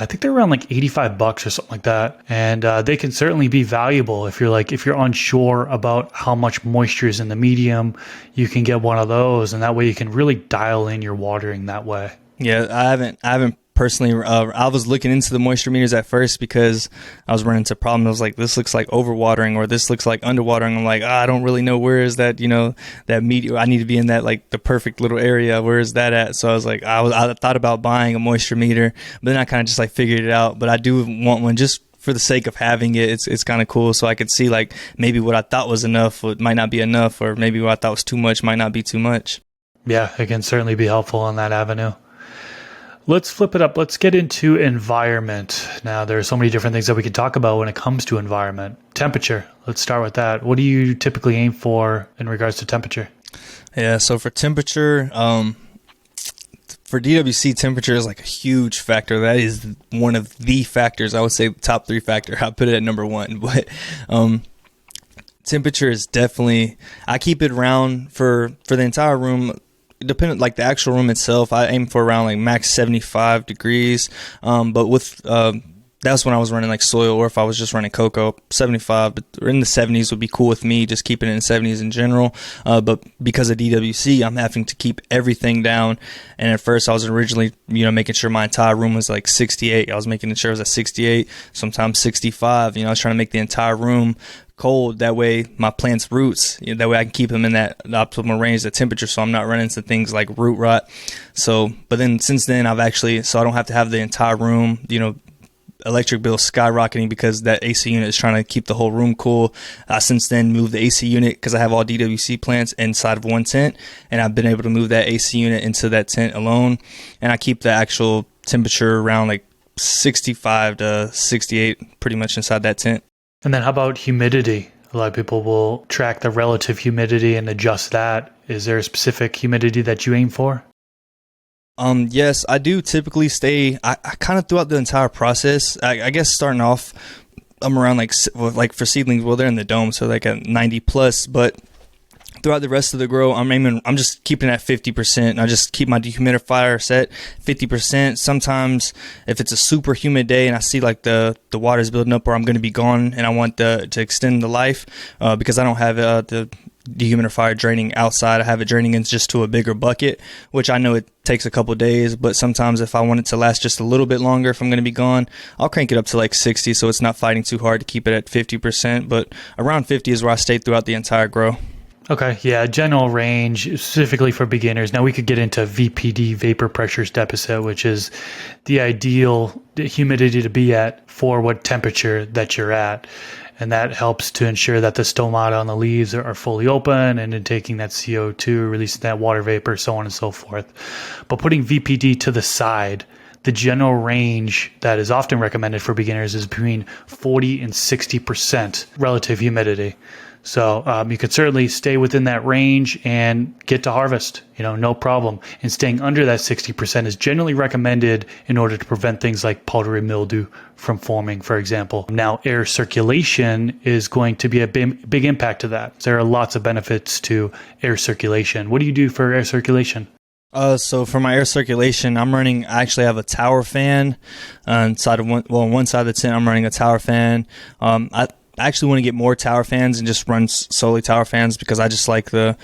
I think they're around like $85 or something like that. And they can certainly be valuable if you're unsure about how much moisture is in the medium. You can get one of those, and that way you can really dial in your watering that way. Yeah, I haven't personally. I was looking into the moisture meters at first because I was running into problems. I was like, this looks like overwatering, or this looks like underwatering. I'm like, I don't really know, where is that, that medium. I need to be in that, like, the perfect little area. Where is that at? So I was like, I thought about buying a moisture meter, but then I kind of just like figured it out. But I do want one just for the sake of having it. It's kind of cool, so I could see, like, maybe what I thought was enough might not be enough, or maybe what I thought was too much might not be too much. Yeah, it can certainly be helpful on that avenue. Let's flip it up. Let's get into environment. Now, there are so many different things that we can talk about when it comes to environment. Temperature. Let's start with that. What do you typically aim for in regards to temperature? Yeah, so for temperature, for DWC, temperature is like a huge factor. That is one of the factors. I would say top 3 factor. I put it at number 1. But temperature is definitely, I keep it around for the entire room. Dependent, like the actual room itself, I aim for around like max 75 degrees. But with that's when I was running like soil, or if I was just running Coco, 75. But in the 70s would be cool with me, just keeping it in the 70s in general. But because of DWC, I'm having to keep everything down. And at first, I was originally, making sure my entire room was like 68. I was making sure it was at 68, sometimes 65. I was trying to make the entire room cold, that way my plant's roots, that way I can keep them in that optimal range of temperature, so I'm not running into things like root rot. So, but then since then I've actually, so I don't have to have the entire room, electric bill skyrocketing because that AC unit is trying to keep the whole room cool. Since then moved the AC unit, because I have all DWC plants inside of one tent, and I've been able to move that AC unit into that tent alone, and I keep the actual temperature around like 65 to 68 pretty much inside that tent. And then how about humidity? A lot of people will track the relative humidity and adjust that. Is there a specific humidity that you aim for? Yes, I do typically stay, I kind of throughout the entire process, I guess starting off, I'm around like for seedlings, well, they're in the dome, so like a 90 plus, but throughout the rest of the grow, I'm just keeping it at 50%. And I just keep my dehumidifier set 50%. Sometimes if it's a super humid day and I see like the water's building up, or I'm going to be gone and I want to extend the life, because I don't have the dehumidifier draining outside. I have it draining in just to a bigger bucket, which I know it takes a couple of days, but sometimes if I want it to last just a little bit longer, if I'm going to be gone, I'll crank it up to like 60, so it's not fighting too hard to keep it at 50%, but around 50 is where I stay throughout the entire grow. Okay, yeah, general range, specifically for beginners. Now we could get into VPD, vapor pressures deficit, which is the ideal humidity to be at for what temperature that you're at. And that helps to ensure that the stomata on the leaves are fully open and in taking that CO2, releasing that water vapor, so on and so forth. But putting VPD to the side, the general range that is often recommended for beginners is between 40 and 60% relative humidity. So you could certainly stay within that range and get to harvest, no problem. And staying under that 60% is generally recommended in order to prevent things like powdery mildew from forming, for example. Now, air circulation is going to be a big impact to that. There are lots of benefits to air circulation. What do you do for air circulation? So for my air circulation, I actually have a tower fan inside of on one side of the tent. I'm running a tower fan. I actually want to get more tower fans and just run solely tower fans, because I just like at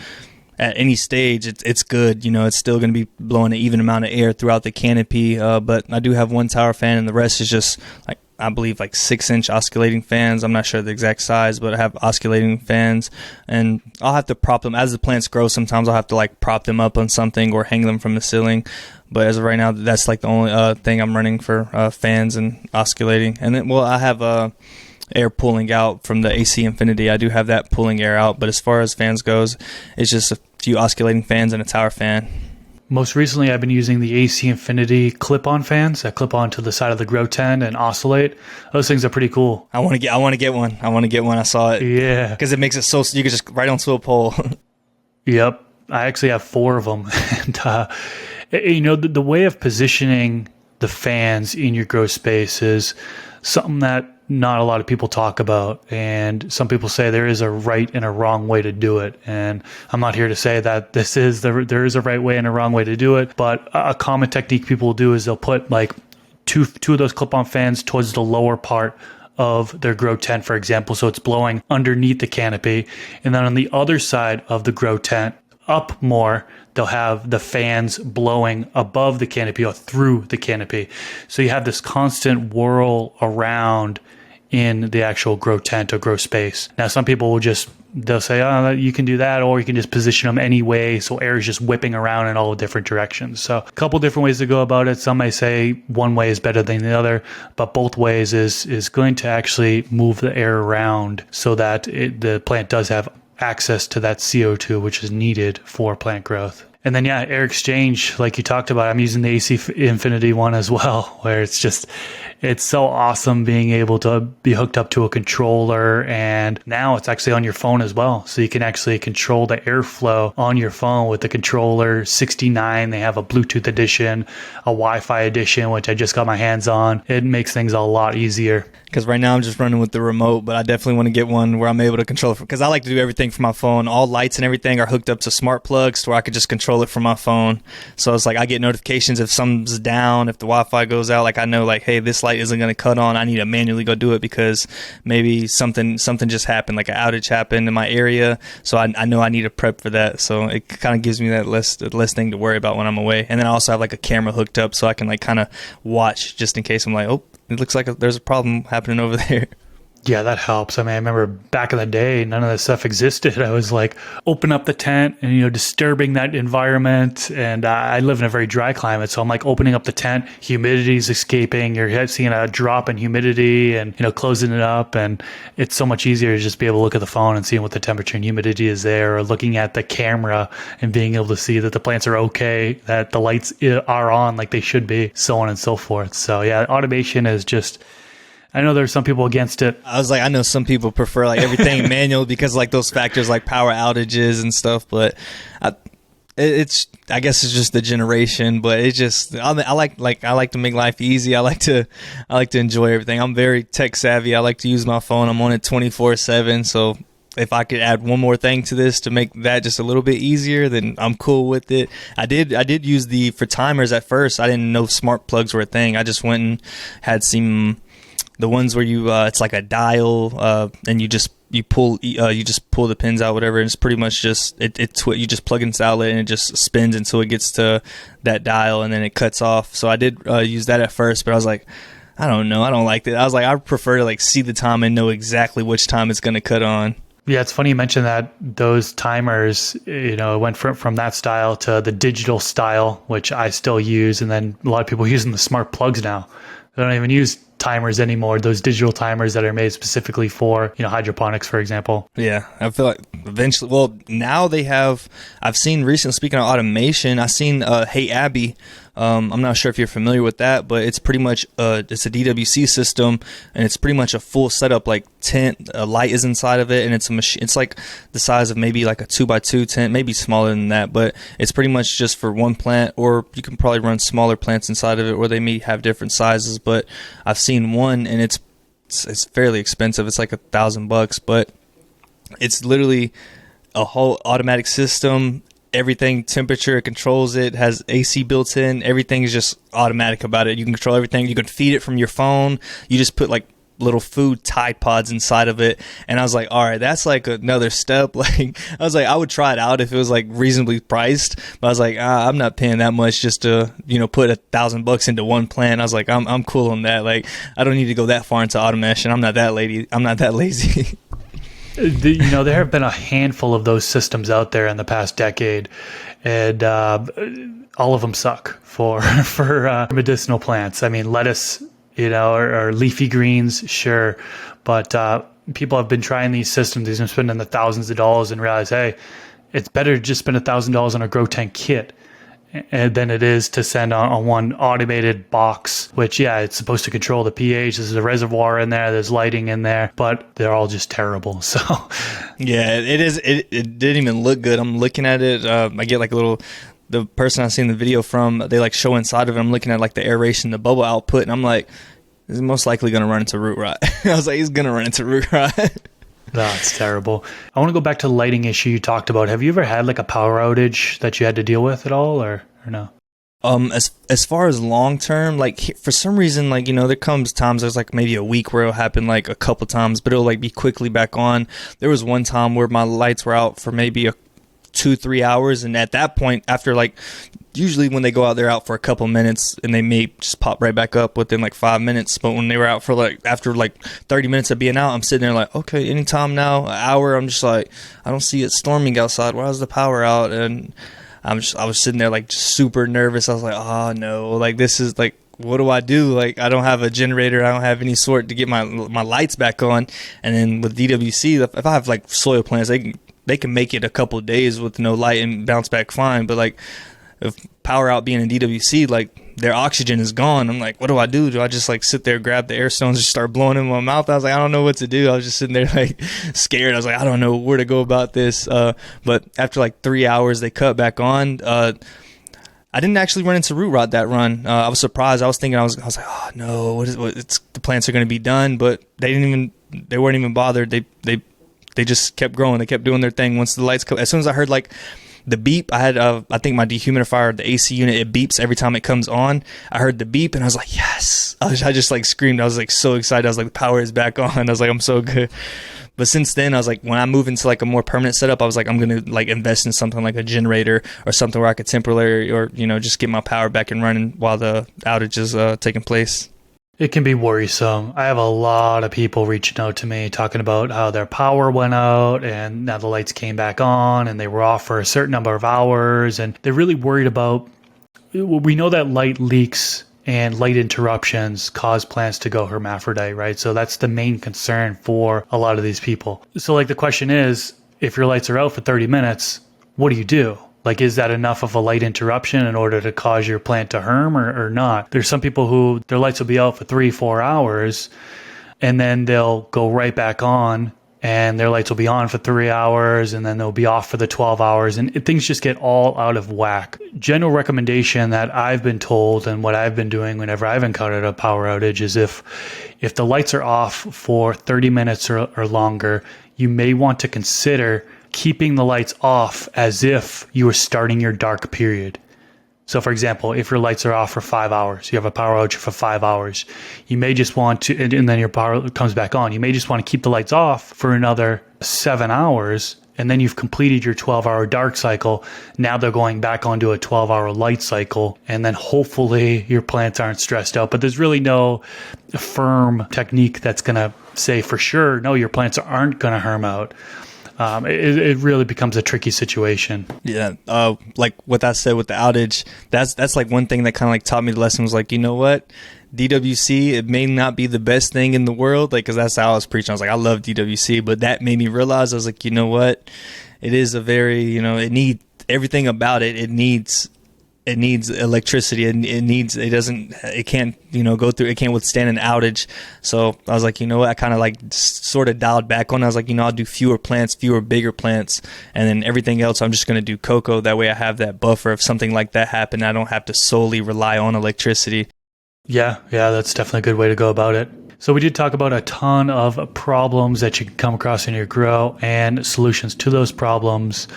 any stage, it's good. It's still going to be blowing an even amount of air throughout the canopy. But I do have one tower fan, and the rest is just like, I believe like 6-inch oscillating fans. I'm not sure the exact size, but I have oscillating fans, and I'll have to prop them as the plants grow. Sometimes I'll have to like prop them up on something or hang them from the ceiling. But as of right now, that's like the only thing I'm running for fans and oscillating. And then, well, I have air pulling out from the AC Infinity. I do have that pulling air out. But as far as fans goes, it's just a few oscillating fans and a tower fan. Most recently, I've been using the AC Infinity clip-on fans that clip onto the side of the grow tent and oscillate. Those things are pretty cool. I want to get one. I saw it. Yeah. Because it makes it so you can just right onto a pole. Yep. I actually have 4 of them. And, the way of positioning the fans in your grow space is something that not a lot of people talk about. And some people say there is a right and a wrong way to do it. And I'm not here to say that there is a right way and a wrong way to do it. But a common technique people will do is they'll put like two of those clip-on fans towards the lower part of their grow tent, for example. So it's blowing underneath the canopy. And then on the other side of the grow tent, up more, they'll have the fans blowing above the canopy or through the canopy. So you have this constant whirl around in the actual grow tent or grow space. Now, some people they'll say, oh, you can do that, or you can just position them any way, so air is just whipping around in all different directions. So a couple different ways to go about it. Some may say one way is better than the other, but both ways is going to actually move the air around so that the plant does have access to that CO2, which is needed for plant growth. And then, air exchange, like you talked about, I'm using the AC Infinity one as well, where it's so awesome being able to be hooked up to a controller. And now it's actually on your phone as well. So you can actually control the airflow on your phone with the controller. 69, they have a Bluetooth edition, a Wi-Fi edition, which I just got my hands on. It makes things a lot easier. Because right now I'm just running with the remote, but I definitely want to get one where I'm able to control it. Because I like to do everything from my phone. All lights and everything are hooked up to smart plugs to where I could just control it from my phone. So it's like I get notifications if something's down, if the Wi-Fi goes out. Like I know, like, hey, this light isn't going to cut on. I need to manually go do it because maybe something just happened, like an outage happened in my area. So I know I need to prep for that. So it kind of gives me that less thing to worry about when I'm away. And then I also have like a camera hooked up so I can like kind of watch just in case I'm like, oh, it looks like there's a problem happening over there. Yeah, that helps. I mean, I remember back in the day, none of this stuff existed. I was like, open up the tent and, disturbing that environment. And I live in a very dry climate. So I'm like opening up the tent, humidity's escaping. You're seeing a drop in humidity and, closing it up. And it's so much easier to just be able to look at the phone and seeing what the temperature and humidity is there, or looking at the camera and being able to see that the plants are okay, that the lights are on like they should be, so on and so forth. So yeah, automation is just... I know there's some people against it. I was like, I know some people prefer like everything manual because like those factors like power outages and stuff. But I guess it's just the generation. But it just I like to make life easy. I like to enjoy everything. I'm very tech savvy. I like to use my phone. I'm on it 24/7. So if I could add one more thing to this to make that just a little bit easier, then I'm cool with it. I did use for timers at first. I didn't know smart plugs were a thing. I just went and had some. The ones where you it's like a dial and you just pull the pins out, whatever, and it's pretty much just you just plug in this outlet and it just spins until it gets to that dial and then it cuts off. So I did use that at first, but I was like, I don't know, I don't like that. I was like, I prefer to like see the time and know exactly which time it's going to cut on. Yeah, it's funny you mentioned that. Those timers, went from that style to the digital style, which I still use, and then a lot of people are using the smart plugs now. They don't even use timers anymore, those digital timers that are made specifically for, hydroponics, for example. Yeah, I feel like eventually, well, now they have, I've seen recently, speaking of automation, I've seen Hey Abby. I'm not sure if you're familiar with that, but it's pretty much it's a DWC system, and it's pretty much a full setup, like tent, a light is inside of it, and it's a machine. It's like the size of maybe like a 2x2 tent, maybe smaller than that, but it's pretty much just for one plant, or you can probably run smaller plants inside of it, or they may have different sizes. But I've seen one, and it's fairly expensive. It's like $1,000, but it's literally a whole automatic system. Everything, temperature, it controls it, has AC built in. Everything is just automatic about it. You can control everything. You can feed it from your phone. You just put like little food Tide Pods inside of it, and I was like, all right, that's like another step. Like, I was like, I would try it out if it was like reasonably priced, but I was like, I'm not paying that much just to, you know, put $1,000 into one plant. I was like, I'm cool on that. Like, I don't need to go that far into automation. I'm not that lazy. You know, there have been a handful of those systems out there in the past decade, and all of them suck for medicinal plants. I mean, lettuce, you know, or leafy greens, sure, but people have been trying these systems. They've been spending the thousands of dollars and realize, hey, it's better to just spend $1,000 on a grow tank kit than it is to send on one automated box, which, yeah, it's supposed to control the pH. There's a reservoir in there, there's lighting in there, but they're all just terrible. So yeah, it is. It didn't even look good. I'm looking at it. I get like a little, the person I've seen the video from, they like show inside of it. I'm looking at like the aeration, the bubble output, and I'm like, this is most likely going to run into root rot. I was like, he's going to run into root rot. No, it's terrible. I want to go back to the lighting issue you talked about. Have you ever had like a power outage that you had to deal with at all, or no? As far as long term, like for some reason, like, you know, there comes times, there's like maybe a week where it'll happen like a couple times, but it'll like be quickly back on. There was one time where my lights were out for maybe 2-3 hours, and at that point, after like, usually when they go out, they're out for a couple minutes and they may just pop right back up within like 5 minutes. But when they were out for like, after like 30 minutes of being out, I'm sitting there like, okay, anytime now, an hour, I'm just like, I don't see it storming outside. Why is the power out? And I was sitting there like just super nervous. I was like, oh no, like this is like, what do I do? Like, I don't have a generator. I don't have any sort to get my lights back on. And then with DWC, if I have like soil plants, they can make it a couple of days with no light and bounce back fine. But like, if power out being in DWC, like their oxygen is gone. I'm like, what do I do? Do I just like sit there, grab the air stones, and start blowing in my mouth? I was like, I don't know what to do. I was just sitting there like scared. I was like, I don't know where to go about this. But after like 3 hours, they cut back on. I didn't actually run into root rot that run. I was surprised. I was thinking, I was like, oh no, the plants are going to be done, but they weren't even bothered. They just kept growing. They kept doing their thing. Once the lights come, as soon as I heard like the beep, I had I think my dehumidifier, the AC unit, it beeps every time it comes on. I heard the beep and I was like, yes. I just like screamed. I was like so excited. I was like, the power is back on. I was like, I'm so good. But since then, I was like, when I move into like a more permanent setup, I was like, I'm going to like invest in something like a generator or something where I could temporarily, or, you know, just get my power back and running while the outage is taking place. It can be worrisome. I have a lot of people reaching out to me talking about how their power went out and now the lights came back on and they were off for a certain number of hours. And they're really worried about, we know that light leaks and light interruptions cause plants to go hermaphrodite, right? So that's the main concern for a lot of these people. So like the question is, if your lights are out for 30 minutes, what do you do? Like, is that enough of a light interruption in order to cause your plant to herm or not? There's some people who their lights will be out for 3-4 hours and then they'll go right back on and their lights will be on for 3 hours and then they'll be off for the 12 hours and things just get all out of whack. General recommendation that I've been told and what I've been doing whenever I've encountered a power outage is if the lights are off for 30 minutes or longer, you may want to consider keeping the lights off as if you were starting your dark period. So for example, if your lights are off for 5 hours, you have a power outage for 5 hours, you may just want to, and then your power comes back on, you may just want to keep the lights off for another 7 hours, and then you've completed your 12-hour dark cycle. Now they're going back onto a 12-hour light cycle, and then hopefully your plants aren't stressed out. But there's really no firm technique that's going to say for sure, no, your plants aren't going to herm out. It really becomes a tricky situation. Yeah. Like what I said with the outage, that's like one thing that kind of like taught me the lesson was like, you know what? DWC, it may not be the best thing in the world. Like, cause that's how I was preaching. I was like, I love DWC, but that made me realize I was like, you know what? It is a very, you know, it needs everything about it. It needs electricity. It can't, you know, it can't withstand an outage. So I was like, you know what, I kind of like sort of dialed back on. I was like, you know, I'll do fewer bigger plants, and then everything else I'm just going to do Coco. That way I have that buffer if something like that happened. I don't have to solely rely on electricity. Yeah, that's definitely a good way to go about it. So we did talk about a ton of problems that you can come across in your grow and solutions to those problems.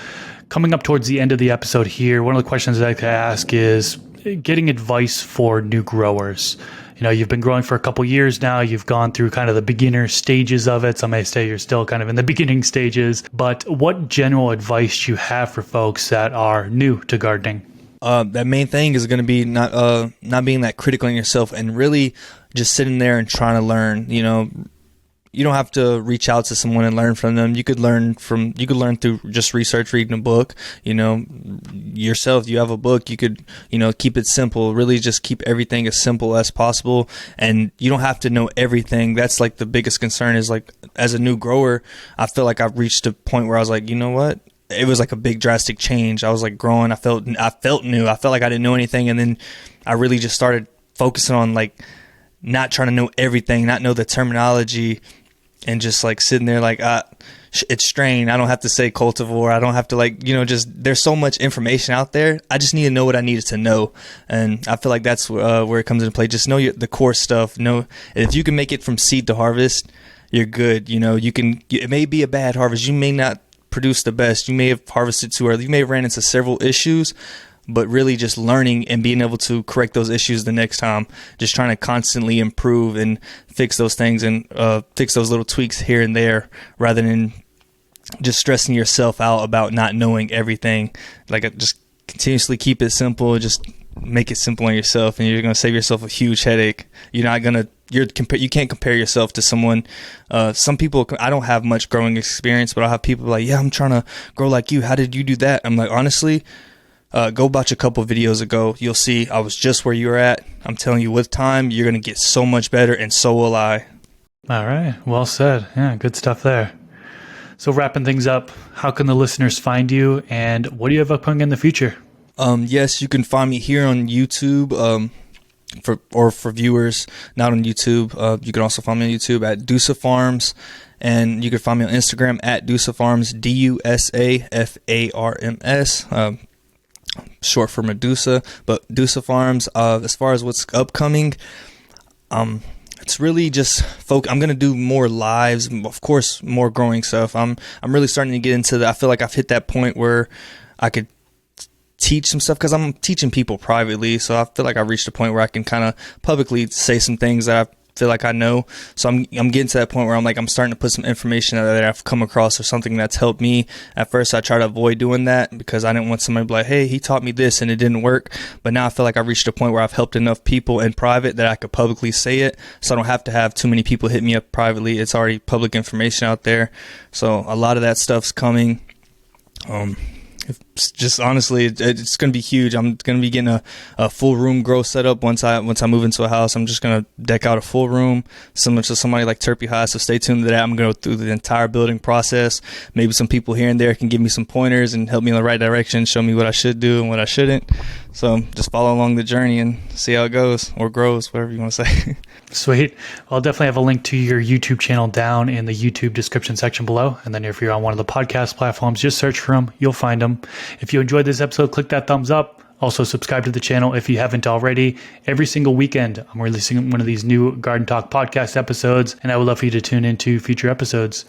Coming up towards the end of the episode here, one of the questions I like to ask is, getting advice for new growers. You know, you've been growing for a couple years now. You've gone through kind of the beginner stages of it. Some may say you're still kind of in the beginning stages. But what general advice do you have for folks that are new to gardening? That main thing is going to be not being that critical on yourself and really just sitting there and trying to learn. You know, you don't have to reach out to someone and learn from them. You could learn through just research, reading a book. You know, yourself. You have a book. You could, keep it simple. Really, just keep everything as simple as possible. And you don't have to know everything. That's like the biggest concern. Is like, as a new grower, I feel like I've reached a point where I was like, you know what? It was like a big drastic change. I was like growing. I felt new. I felt like I didn't know anything. And then I really just started focusing on like not trying to know everything, not know the terminology, and just like sitting there like, it's strain. I don't have to say cultivar. I don't have to just, there's so much information out there. I just need to know what I needed to know. And I feel like that's where it comes into play. Just know the core stuff. Know if you can make it from seed to harvest, you're good. It may be a bad harvest. You may not produce the best. You may have harvested too early. You may have ran into several issues, but really just learning and being able to correct those issues the next time. Just trying to constantly improve and fix those things and fix those little tweaks here and there, rather than just stressing yourself out about not knowing everything. Like, just continuously keep it simple. Just make it simple on yourself, and you're going to save yourself a huge headache. You can't compare yourself to someone. Some people, I don't have much growing experience, but I'll have people like, yeah, I'm trying to grow like you. How did you do that? I'm like, honestly, go watch a couple videos ago. You'll see I was just where you were at. I'm telling you, with time, you're going to get so much better, and so will I. All right. Well said. Yeah, good stuff there. So wrapping things up, how can the listeners find you, and what do you have upcoming in the future? Yes, you can find me here on YouTube. For viewers not on YouTube, you can also find me on YouTube at Dusa Farms, and you can find me on Instagram at Dusa Farms, DUSAFARMS, short for Medusa. But Dusa Farms. As far as what's upcoming, it's really just I'm gonna do more lives, of course, more growing stuff. I'm really starting to get into that. I feel like I've hit that point where I could teach some stuff, because I'm teaching people privately, so I feel like I reached a point where I can kind of publicly say some things that I feel like I know. So I'm getting to that point where I'm starting to put some information out there that I've come across or something that's helped me. At first I tried to avoid doing that because I didn't want somebody to be like, hey, he taught me this and it didn't work. But now I feel like I've reached a point where I've helped enough people in private that I could publicly say it, so I don't have to have too many people hit me up privately. It's already public information out there. So a lot of that stuff's coming. Just honestly, it's going to be huge. I'm going to be getting a full room grow set up once I move into a house. I'm just going to deck out a full room, similar to somebody like Turpy High. So stay tuned to that. I'm going to go through the entire building process. Maybe some people here and there can give me some pointers and help me in the right direction, show me what I should do and what I shouldn't. So just follow along the journey and see how it goes, or grows, whatever you want to say. Sweet. I'll definitely have a link to your YouTube channel down in the YouTube description section below. And then if you're on one of the podcast platforms, just search for them. You'll find them. If you enjoyed this episode, click that thumbs up. Also subscribe to the channel if you haven't already. Every single weekend, I'm releasing one of these new Garden Talk podcast episodes, and I would love for you to tune into future episodes.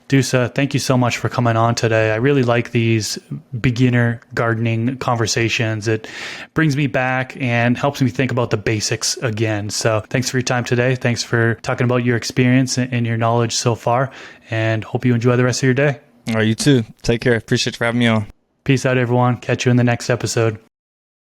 Dusa, thank you so much for coming on today. I really like these beginner gardening conversations. It brings me back and helps me think about the basics again. So thanks for your time today. Thanks for talking about your experience and your knowledge so far, and hope you enjoy the rest of your day. All right, you too. Take care. Appreciate you for having me on. Peace out, everyone. Catch you in the next episode.